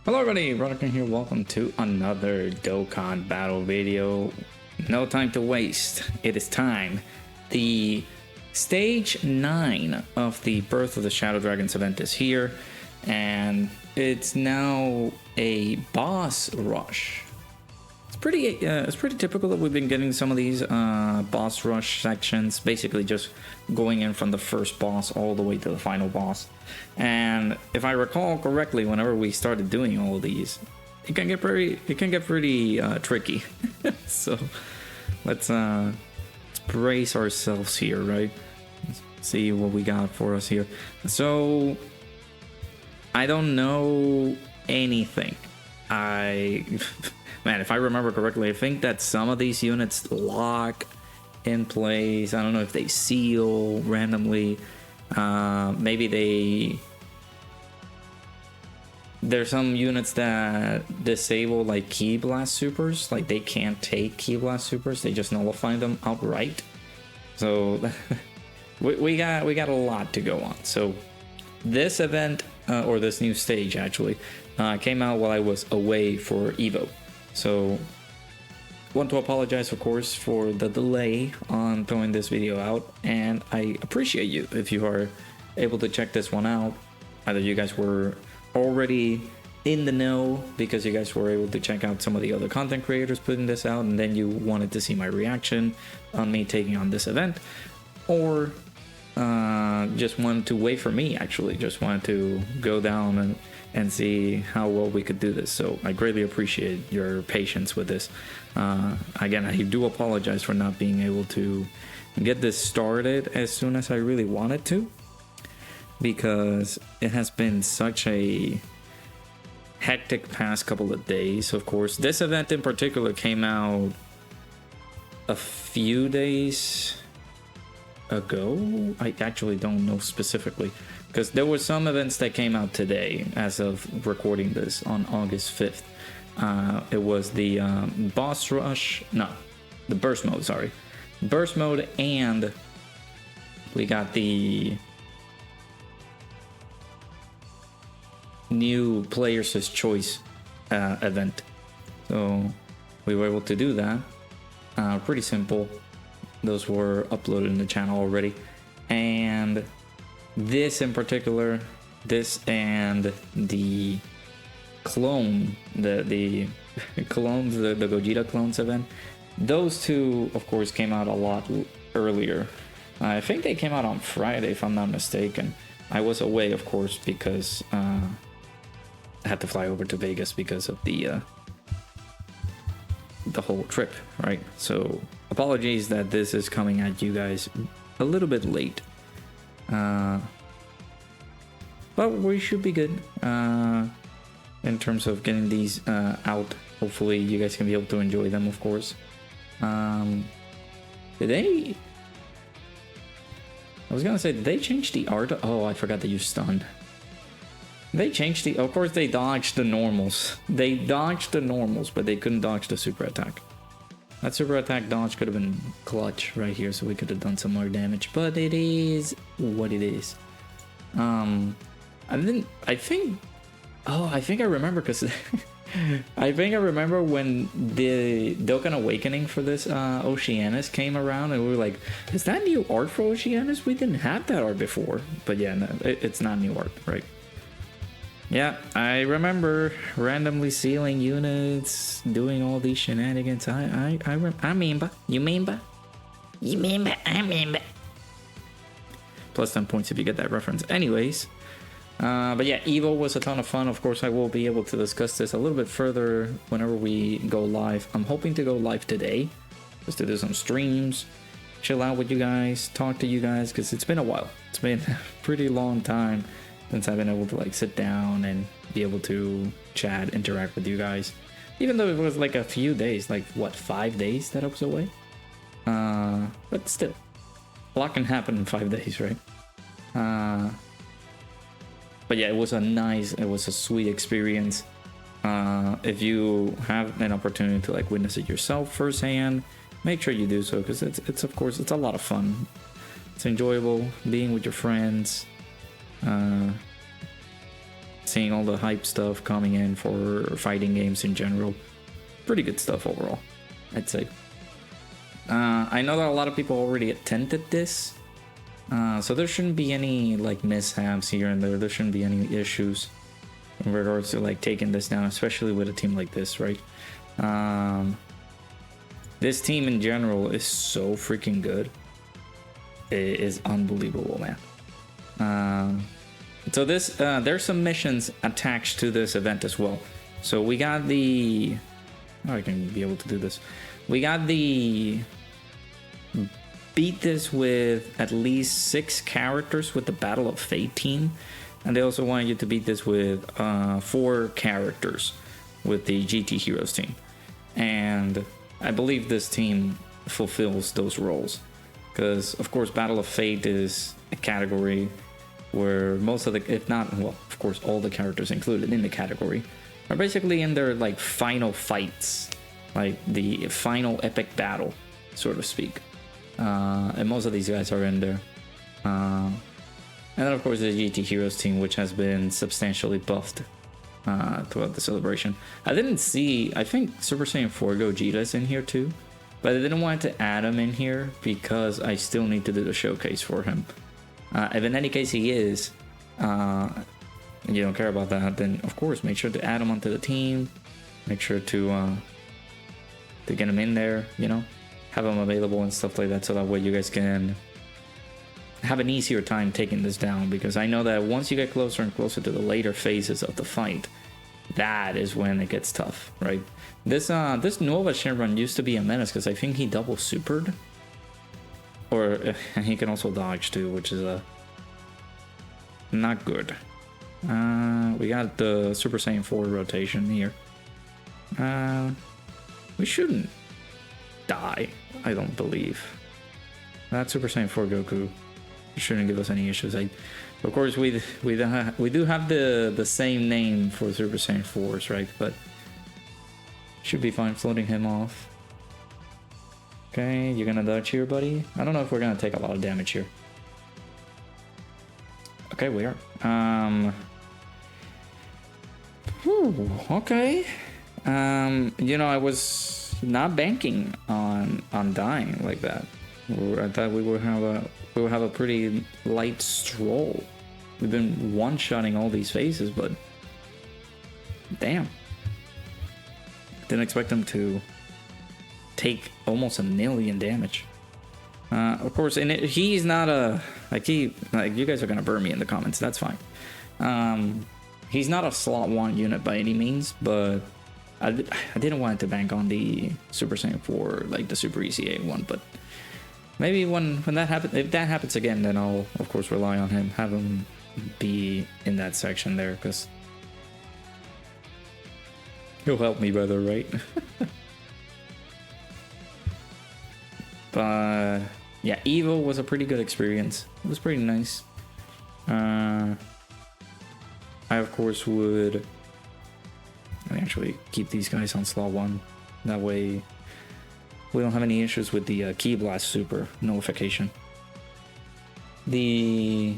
Hello everybody, Dokkan here. Welcome to another Dokkan battle video. No time to waste. It is time. The stage 9 of the Birth of the Shadow Dragons event is here, and it's now a boss rush. It's pretty typical that we've been getting some of these boss rush sections, basically just going in from the first boss all the way to the final boss. And if I recall correctly, whenever we started doing all of these, it can get pretty tricky. So let's brace ourselves here, right? Let's see what we got for us here. So I don't know anything. Man, if I remember correctly, I think that some of these units lock in place. I don't know if they seal randomly. Maybe there's some units that disable like Ki Blast supers. Like they can't take Ki Blast supers. They just nullify them outright. So we got a lot to go on. So this event or this new stage actually came out while I was away for Evo. So, want to apologize, of course, for the delay on throwing this video out, and I appreciate you if you are able to check this one out. Either you guys were already in the know because you guys were able to check out some of the other content creators putting this out, and then you wanted to see my reaction on me taking on this event, or just wanted to wait for me, actually, just wanted to go down and see how well we could do this. So I greatly appreciate your patience with this. Again, I do apologize for not being able to get this started as soon as I really wanted to, because it has been such a hectic past couple of days. Of course, this event in particular came out a few days ago. I actually don't know specifically, because there were some events that came out today as of recording this on August 5th. It was the boss rush, no, the burst mode, sorry. Burst mode, and we got the new Players' Choice event. So we were able to do that. Pretty simple. Those were uploaded in the channel already. And this in particular, this and the clone, the clones, the Gogeta clones event, those two of course came out a lot earlier. I think they came out on Friday if I'm not mistaken. I was away, of course, because I had to fly over to Vegas because of the whole trip, right? So apologies that this is coming at you guys a little bit late. But we should be good in terms of getting these out. Hopefully you guys can be able to enjoy them, of course. Did they change the art? Oh, I forgot to use stun. They changed of course they dodged the normals. They dodged the normals, but they couldn't dodge the super attack. That super attack dodge could have been clutch right here, so we could have done some more damage, but it is what it is. I think I remember, because I think I remember when the Dokkan Awakening for this Oceanus came around, and we were like, is that new art for Oceanus? We didn't have that art before. But yeah, no, it's not new art, right? Yeah, I remember randomly sealing units, doing all these shenanigans. I remember. You remember? You remember? I remember. Plus 10 points if you get that reference. Anyways, but yeah, Evo was a ton of fun. Of course, I will be able to discuss this a little bit further whenever we go live. I'm hoping to go live today, just to do some streams, chill out with you guys, talk to you guys, because it's been a while. It's been a pretty long time since I've been able to like sit down and be able to chat, interact with you guys. Even though it was like a few days, like what, 5 days that I was away? But still, a lot can happen in 5 days, right? But yeah, it was a sweet experience. If you have an opportunity to like witness it yourself firsthand, make sure you do so, because it's of course, it's a lot of fun. It's enjoyable being with your friends. seeing all the hype stuff coming in for fighting games in general. Pretty good stuff overall, I'd say. I know that a lot of people already attended this, so there shouldn't be any like mishaps here and there. There shouldn't be any issues in regards to like taking this down, especially with a team like this, right? This team in general is so freaking good. It is unbelievable, man. So this, there's some missions attached to this event as well. So we got the, oh, I can be able to do this. We got the beat this with at least 6 characters with the Battle of Fate team, and they also want you to beat this with 4 characters with the GT Heroes team. And I believe this team fulfills those roles, because of course Battle of Fate is a category where most of the, if not, well, of course all the characters included in the category are basically in their like final fights, like the final epic battle, so to speak. And most of these guys are in there. And then of course the GT Heroes team, which has been substantially buffed throughout the celebration. I didn't see, I think Super Saiyan 4 Gogeta's in here too, but I didn't want to add him in here because I still need to do the showcase for him. If in any case he is, you don't care about that, then of course make sure to add him onto the team. Make sure to get him in there, you know, have him available and stuff like that, so that way you guys can have an easier time taking this down, because I know that once you get closer and closer to the later phases of the fight, that is when it gets tough, right? This Nova Shinron used to be a menace because I think he double supered, or he can also dodge too, which is not good. We got the Super Saiyan 4 rotation here. We shouldn't die, I don't believe. That Super Saiyan 4 Goku shouldn't give us any issues. Of course, we do have the same name for Super Saiyan 4s, right? But should be fine floating him off. Okay, you're gonna dodge here, buddy. I don't know if we're gonna take a lot of damage here. Okay, we are. Whew, okay. You know, I was not banking on dying like that. I thought we would have a pretty light stroll. We've been one-shotting all these phases, but damn, didn't expect them to take almost 1 million damage. Of course, and he's not a you guys are gonna burn me in the comments. That's fine. He's not a slot 1 unit by any means, but I didn't want to bank on the Super Saiyan 4, like the Super ECA one, but maybe when that happens, if that happens again, then I'll of course rely on him, have him be in that section there, because he'll help me better, right? But yeah, Evo was a pretty good experience. It was pretty nice. I of course would actually keep these guys on slot 1. That way we don't have any issues with the Ki Blast Super nullification. The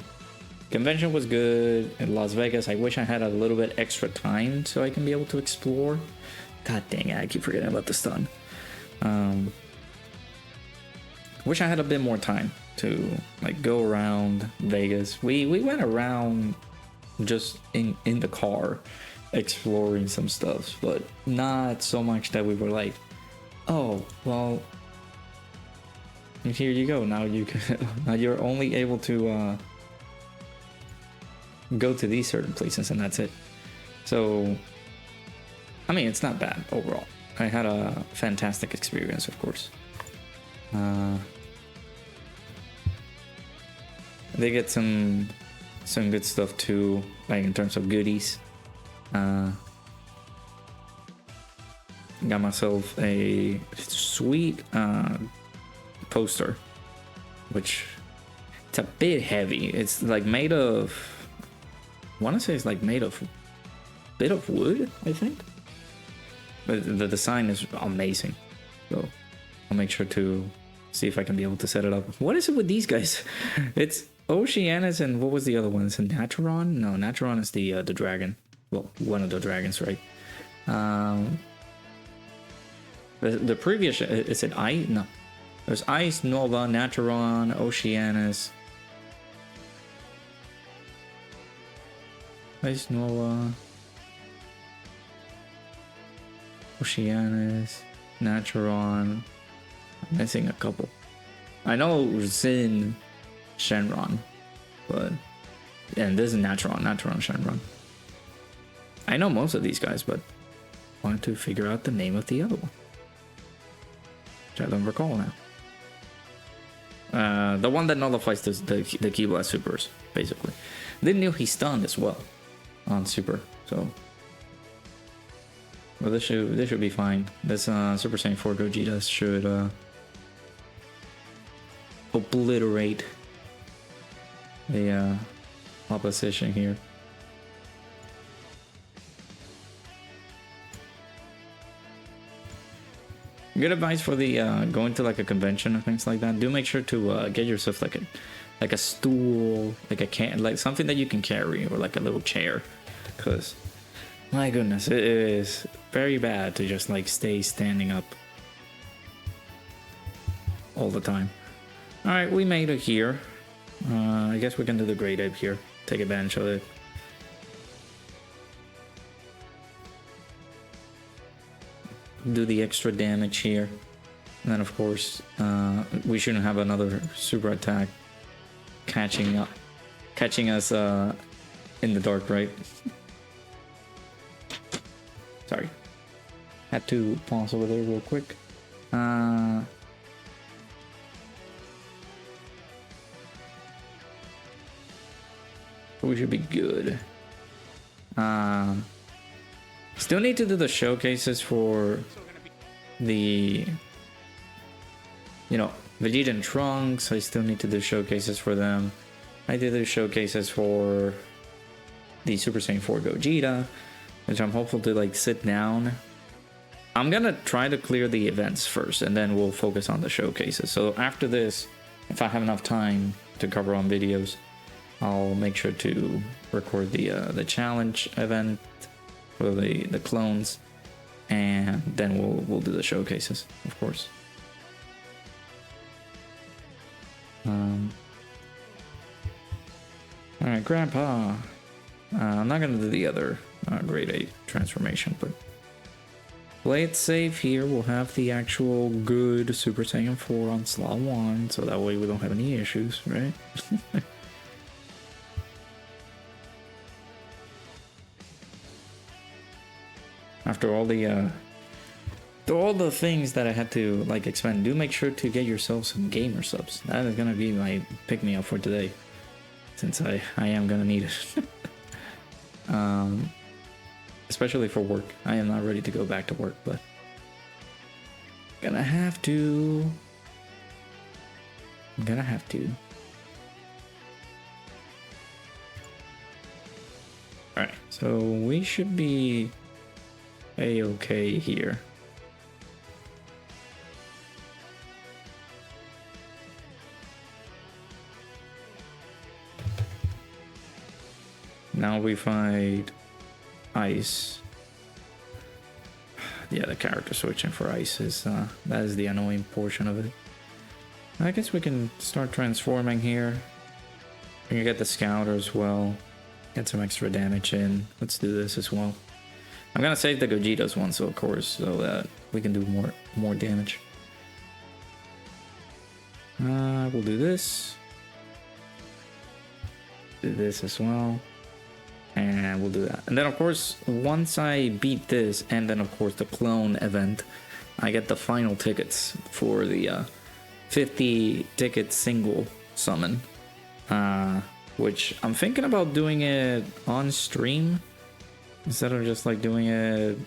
convention was good in Las Vegas. I wish I had a little bit extra time so I can be able to explore. God dang it, I keep forgetting about the stun. Wish I had a bit more time to like go around Vegas. We went around just in the car exploring some stuff, but not so much that we were like, oh well, here you go, now you can now you're only able to go to these certain places and that's it. So I mean, it's not bad overall. I had a fantastic experience, of course. They get some good stuff too, like in terms of goodies. Got myself a sweet poster, which it's a bit heavy. It's like made of, I want to say it's like made of bit of wood, I think. But the design is amazing, so I'll make sure to see if I can be able to set it up. What is it with these guys? It's Oceanus and what was the other one? Is it Naturon? No, Naturon is the dragon. Well, one of the dragons, right? The previous, is it Ice? No. There's Ice, Nova, Naturon, Oceanus. Ice, Nova, Oceanus, Naturon. I'm missing a couple. I know Zin, Shenron, but and this is Naturon, Shenron. I know most of these guys, but wanted to figure out the name of the other one, which I don't recall now. The one that nullifies the Ki Blast supers, basically. Didn't know he stunned as well on super, so. Well, this should be fine. This Super Saiyan 4 Gogeta should obliterate the opposition here. Good advice for the going to like a convention and things like that. Do make sure to get yourself like a stool, like something that you can carry, or like a little chair, because my goodness, it is very bad to just like stay standing up all the time. All right, we made it here. I guess we can do the Great Ape here. Take advantage of it. Do the extra damage here. And then of course, we shouldn't have another super attack catching us in the dark, right? Sorry. Had to pause over there real quick. We should be good. Still need to do the showcases for the, Vegeta and Trunks. I still need to do showcases for them. I did the showcases for the Super Saiyan 4 Gogeta, which I'm hopeful to like sit down. I'm gonna try to clear the events first, and then we'll focus on the showcases. So after this, if I have enough time to cover on videos, I'll make sure to record the challenge event for the clones, and then we'll do the showcases, of course. All right, Grandpa. I'm not gonna do the other Grade 8 transformation, but play it safe here. We'll have the actual good Super Saiyan 4 on slot 1, so that way we don't have any issues, right? After all the things that I had to like expend, do make sure to get yourself some gamer subs. That is gonna be my pick-me-up for today, since I am gonna need it. Especially for work. I am not ready to go back to work, but gonna have to. I'm gonna have to. Alright, so we should be A-okay here. Now we fight Ice. Yeah, the character switching for Ice is that is the annoying portion of it. I guess we can start transforming here. We can get the Scouter as well. Get some extra damage in. Let's do this as well. I'm gonna save the Gogeta's one, so of course, so that we can do more damage. We'll do this. Do this as well. And we'll do that. And then of course, once I beat this, and then of course the clone event, I get the final tickets for the 50 ticket single summon. Which I'm thinking about doing it on stream instead of just like doing it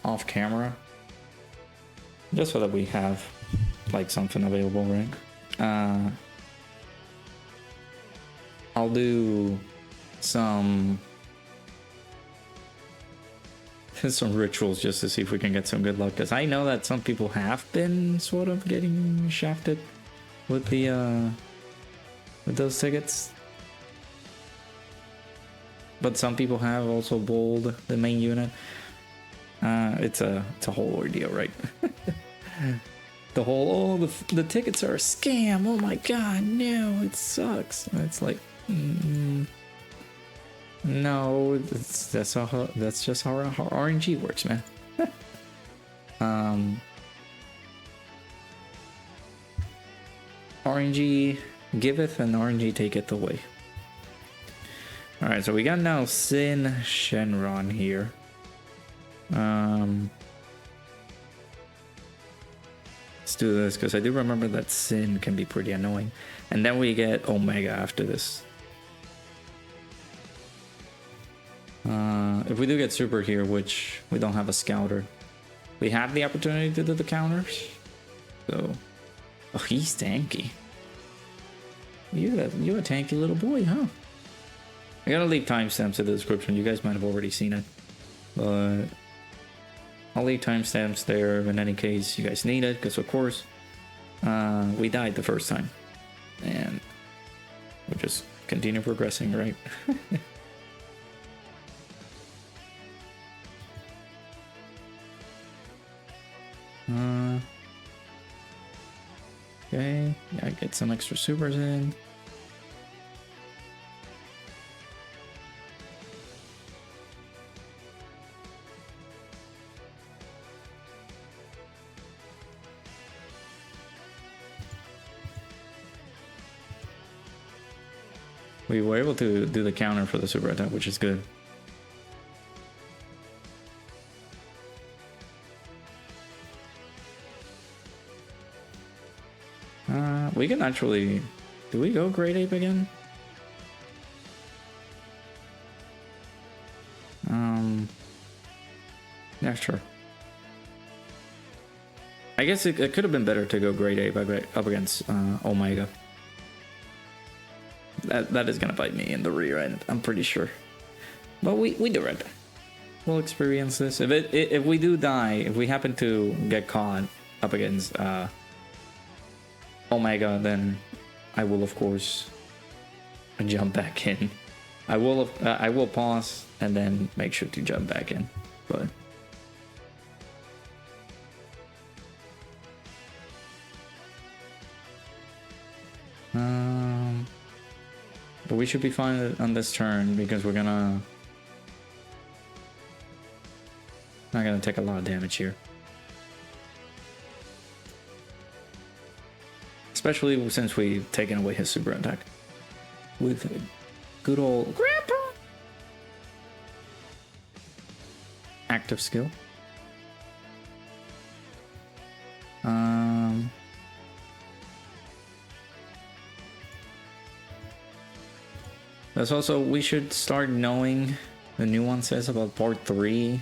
off camera. Just so that we have like something available, right? I'll do some rituals just to see if we can get some good luck, because I know that some people have been sort of getting shafted with the with those tickets. but some people have also bowled the main unit. It's a whole ordeal, right? The whole, oh, the tickets are a scam. Oh my god, no, it sucks. And it's like, no, that's just how RNG works, man. RNG giveth and RNG taketh away. Alright, so we got now Sin Shenron here. Let's do this, because I do remember that Sin can be pretty annoying. And then we get Omega after this. If we do get Super here, which we don't have a Scouter, we have the opportunity to do the counters. So, oh, he's tanky. You a tanky little boy, huh? I gotta leave timestamps in the description. You guys might have already seen it, but I'll leave timestamps there in any case you guys need it, because of course we died the first time, and we'll just continue progressing, right? Okay, yeah, get some extra supers in. We were able to do the counter for the super attack, which is good. We can actually... Do we go Great Ape again? Yeah, sure. I guess it could have been better to go Great Ape up against Omega. That is gonna bite me in the rear end, I'm pretty sure. But we do it. We'll experience this. If we do die, if we happen to get caught up against Omega, then I will of course jump back in. I will pause and then make sure to jump back in. But we should be fine on this turn, because we're not gonna take a lot of damage here. Especially since we've taken away his super attack with good old Grandpa active skill. That's also, we should start knowing the nuances about part 3.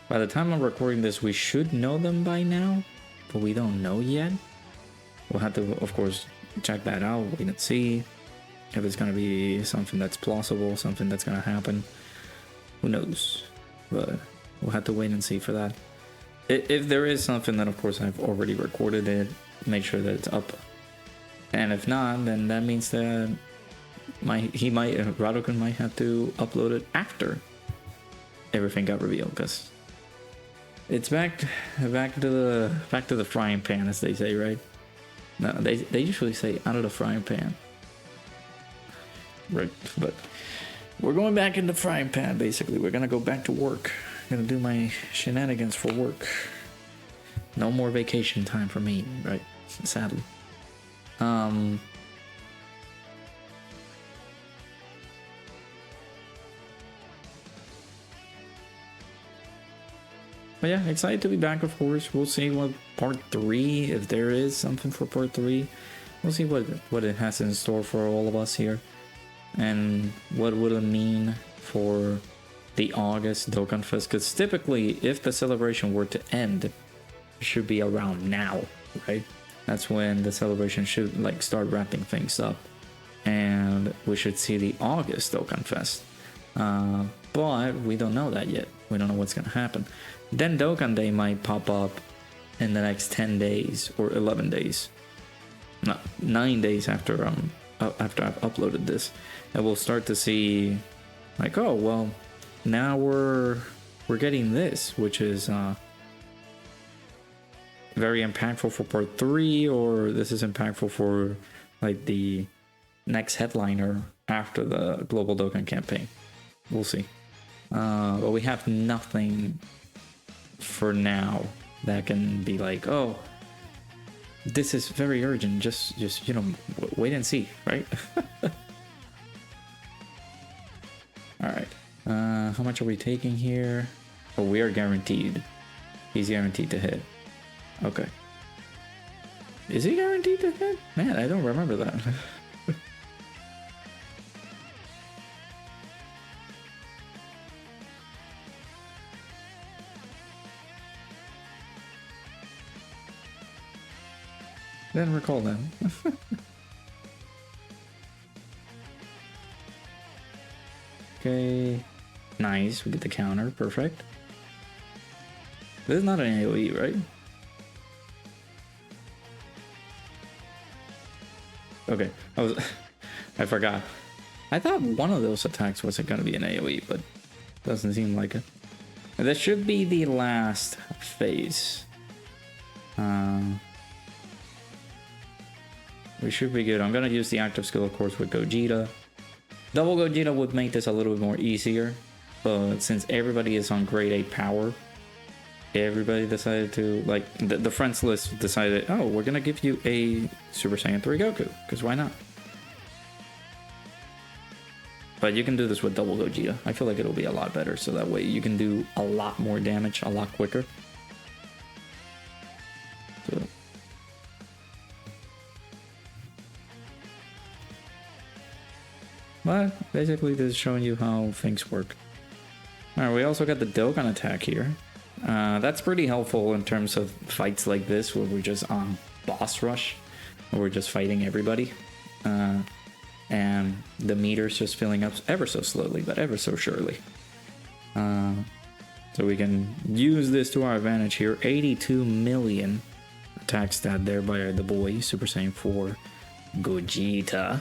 By the time I'm recording this, we should know them by now, but we don't know yet. We'll have to, of course, check that out, wait and see if it's going to be something that's plausible, something that's going to happen. Who knows? But we'll have to wait and see for that. If there is something, then of course I've already recorded it, make sure that it's up. And if not, then that means that Radokan might have to upload it after everything got revealed, because it's back to the frying pan, as they say, right? No, they usually say out of the frying pan, right? But we're going back in the frying pan. Basically, we're gonna go back to work. Gonna do my shenanigans for work. No more vacation time for me, right? Sadly. But yeah, excited to be back, of course. We'll see what part 3, if there is something for part 3. We'll see what it has in store for all of us here. And what would it mean for the August Dokkan Fest. Because typically, if the celebration were to end, it should be around now, right? That's when the celebration should like start wrapping things up. And we should see the August Dokkan Fest. But we don't know that yet. We don't know what's going to happen. Then Dokkan Day might pop up in the next 10 days or 11 days. No, 9 days after I've uploaded this. And we'll start to see Like, oh well, now we're getting this, which is very impactful for part 3, or this is impactful for like the next headliner after the global Dokkan campaign. We'll see. But we have nothing for now that can be like, oh, this is very urgent. Just you know, wait and see, right? All right. How much are we taking here? Oh, we are guaranteed. He's guaranteed to hit. Okay. Is he guaranteed to hit? Man, I don't remember that. Didn't recall that. Okay. Nice. We get the counter. Perfect. This is not an AoE, right? Okay. I forgot. I thought one of those attacks wasn't going to be an AoE, but doesn't seem like it. That should be the last phase. We should be good. I'm going to use the active skill, of course, with Gogeta. Double Gogeta would make this a little bit more easier, but since everybody is on grade 8 power, everybody decided to, like, the friends list decided, oh, we're going to give you a Super Saiyan 3 Goku, because why not? But you can do this with double Gogeta. I feel like it'll be a lot better, so that way you can do a lot more damage a lot quicker. So. But basically this is showing you how things work. Alright, we also got the Dokkan attack here. That's pretty helpful in terms of fights like this where we're just on boss rush, where we're just fighting everybody. And the meter's just filling up ever so slowly, but ever so surely. So we can use this to our advantage here. 82 million attack stat there by the boy, Super Saiyan 4 Gogeta.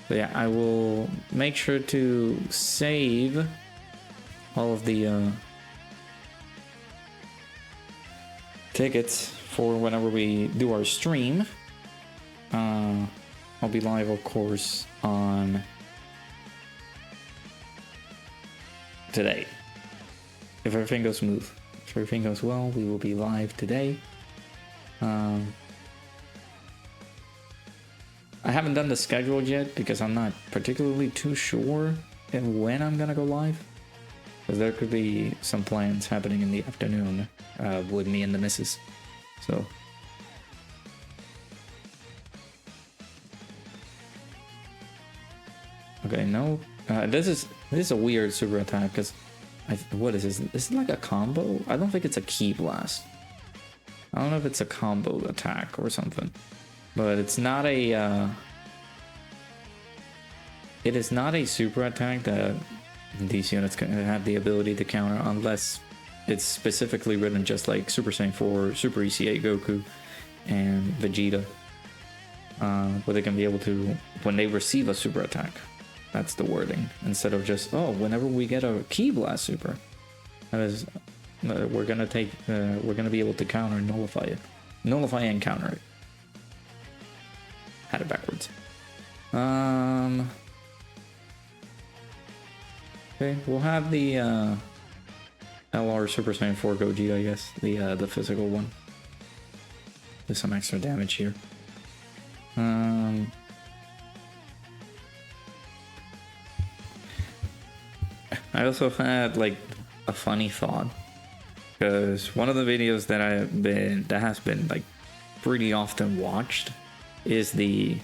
But yeah, I will make sure to save all of the tickets for whenever we do our stream. I'll be live, of course, on today. If everything goes smooth. If everything goes well, we will be live today. I haven't done the schedule yet because I'm not particularly too sure when I'm gonna go live. Because there could be some plans happening in the afternoon with me and the missus. So. Okay, no. This is a weird super attack because what is this? Is it like a combo? I don't think it's a Ki Blast. I don't know if it's a combo attack or something. But it's not a it is not a super attack that these units can have the ability to counter unless it's specifically written just like Super Saiyan 4, Super ECA Goku, and Vegeta. Where they can be able to, when they receive a super attack, that's the wording, instead of just, oh, whenever we get a Ki Blast super, that is, we're gonna be able to counter and nullify and counter it. Had it backwards. Okay, we'll have the LR Super Saiyan 4 Gogeta, I guess, the physical one. Do some extra damage here. I also had like a funny thought, because one of the videos that has been like pretty often watched is the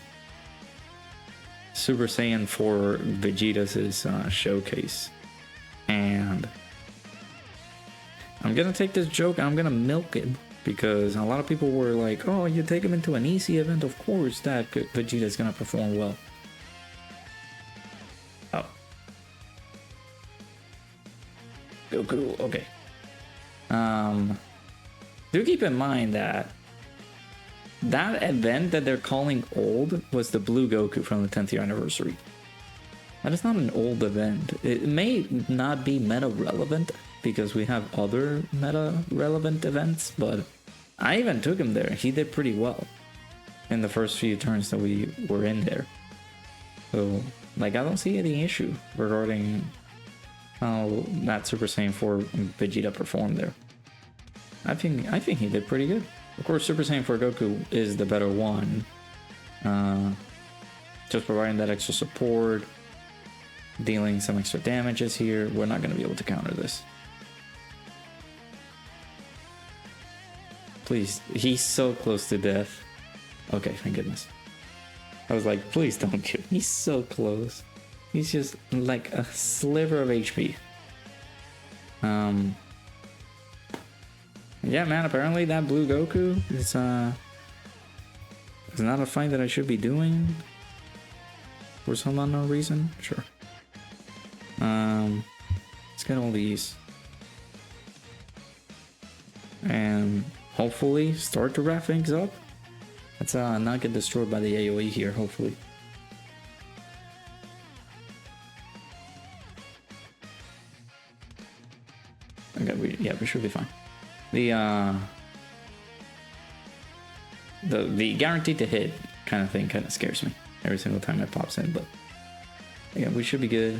Super Saiyan 4 Vegeta's showcase, and I'm gonna take this joke and I'm gonna milk it, because a lot of people were like, oh, you take him into an easy event, of course that Vegeta's gonna perform well. Oh, Goku, okay. Do keep in mind that that event that they're calling old was the Blue Goku from the 10th year anniversary. That is not an old event. It may not be meta relevant because we have other meta relevant events, but I even took him there. He did pretty well in the first few turns that we were in there. So, like, I don't see any issue regarding how that Super Saiyan 4 Vegeta performed there. I think he did pretty good. Of course, Super Saiyan 4 Goku is the better one. Just providing that extra support, dealing some extra damages here. We're not going to be able to counter this. Please, he's so close to death. Okay, thank goodness. I was like, please don't kill him. He's so close. He's just like a sliver of HP. Yeah, man, apparently that Blue Goku is not a fight that I should be doing for some unknown reason. Sure. Let's get all these. And hopefully start to wrap things up. Let's not get destroyed by the AoE here, hopefully. Okay, we should be fine. The guaranteed to hit kind of thing kind of scares me every single time it pops in, but yeah, we should be good.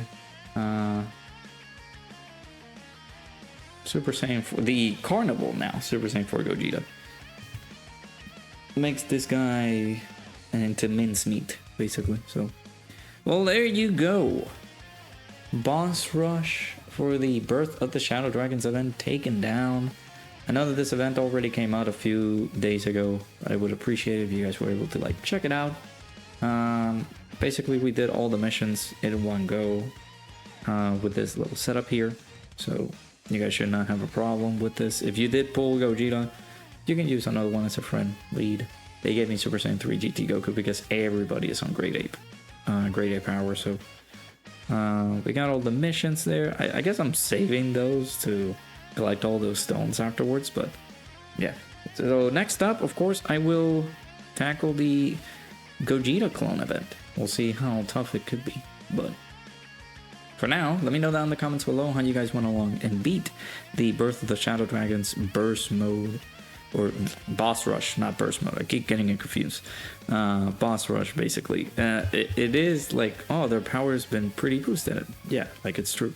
Super Saiyan 4, the Carnival now, Super Saiyan 4 Gogeta. Makes this guy into mincemeat, basically. So, well, there you go. Boss rush for the Birth of the Shadow Dragons event taken down. I know that this event already came out a few days ago. I would appreciate it if you guys were able to like check it out. Basically, we did all the missions in one go with this little setup here. So you guys should not have a problem with this. If you did pull Gogeta, you can use another one as a friend lead. They gave me Super Saiyan 3 GT Goku because everybody is on grade 8. Grade 8 power, so we got all the missions there. I guess I'm saving those to collect all those stones afterwards, but yeah. So next up, of course, I will tackle the Gogeta clone event. We'll see how tough it could be, but for now, let me know down in the comments below how you guys went along and beat the Birth of the Shadow Dragons burst mode, or boss rush, not burst mode. I keep getting it confused. Boss rush, basically. It is like, oh, their power's been pretty boosted. Yeah, like it's true.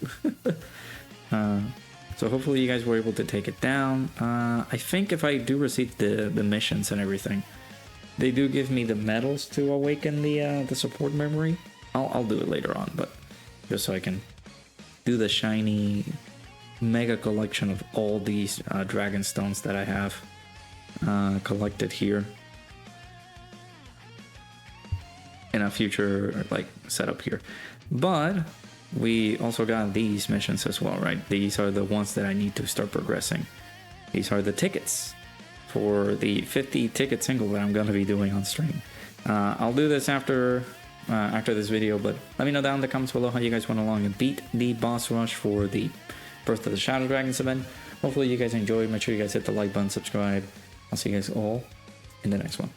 So hopefully you guys were able to take it down. I think if I do receive the missions and everything, they do give me the medals to awaken the support memory. I'll do it later on, but just so I can do the shiny mega collection of all these dragon stones that I have collected here in a future like setup here. But we also got these missions as well, right? These are the ones that I need to start progressing. These are the tickets for the 50 ticket single that I'm going to be doing on stream. I'll do this after this video, but let me know down in the comments below how you guys went along and beat the boss rush for the Birth of the Shadow Dragons event. Hopefully you guys enjoyed. Make sure you guys hit the like button, subscribe. I'll see you guys all in the next one.